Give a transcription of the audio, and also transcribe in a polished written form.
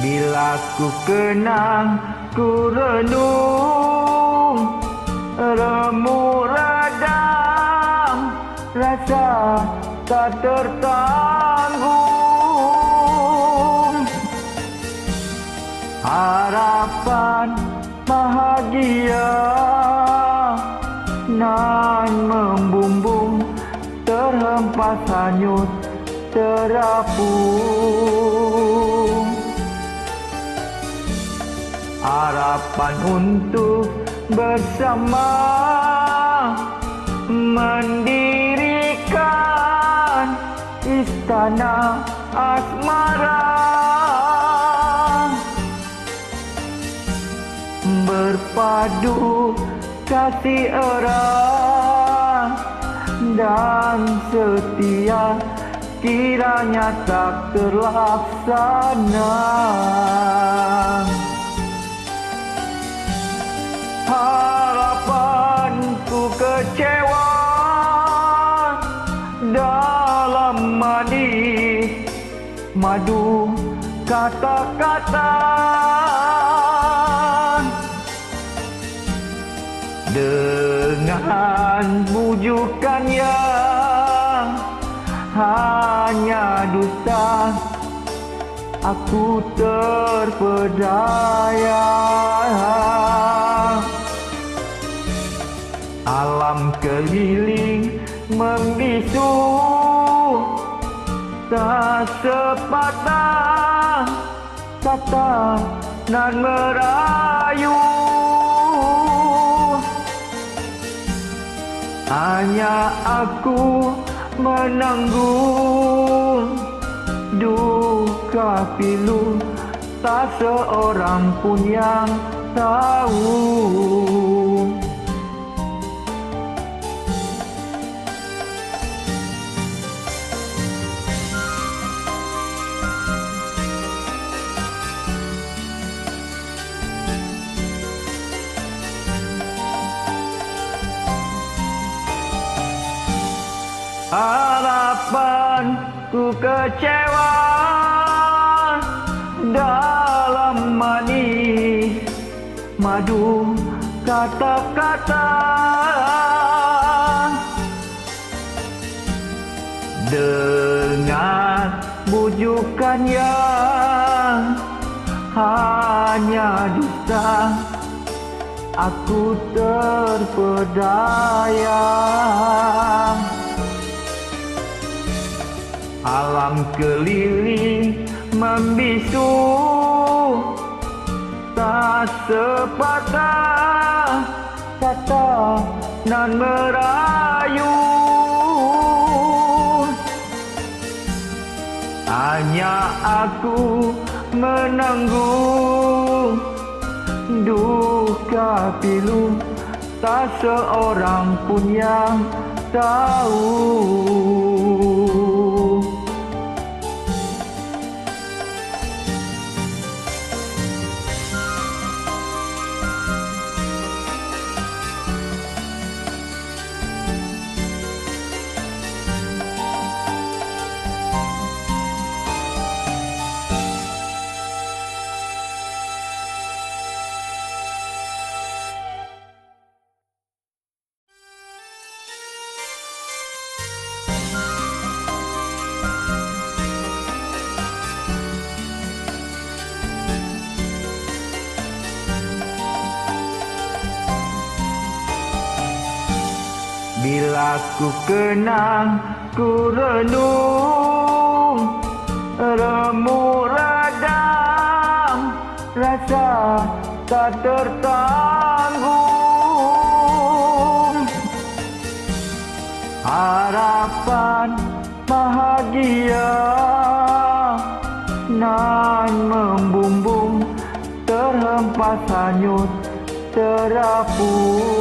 Bila ku kenang, ku renung, remuk redam, rasa tak tertanggung. Harapan bahagia nan membumbung, terhempas hanyut terapung. Harapan untuk bersama mendirikan istana asmara, berpadu kasih erat dan setia, kiranya tak terlaksana. Harapanku kecewa dalam manis madu kata-kata, dengan bujukan yang hanya dusta, aku terpedaya. Alam keliling membisu, tak sepatah kata nan merayu. Hanya aku menanggung duka pilu, tak seorang pun yang tahu. Harapanku kecewa dalam manis madu kata-kata, dengan bujukan yang hanya dusta, aku terpedaya. Alam keliling membisu, tak sepatah kata nan merayu. Hanya aku menanggung duka pilu, tak seorang pun yang tahu. Bila ku kenang, ku renung, remuk redam, rasa tak tertanggung. Harapan bahagia nan membumbung, terhempas hanyut terapung.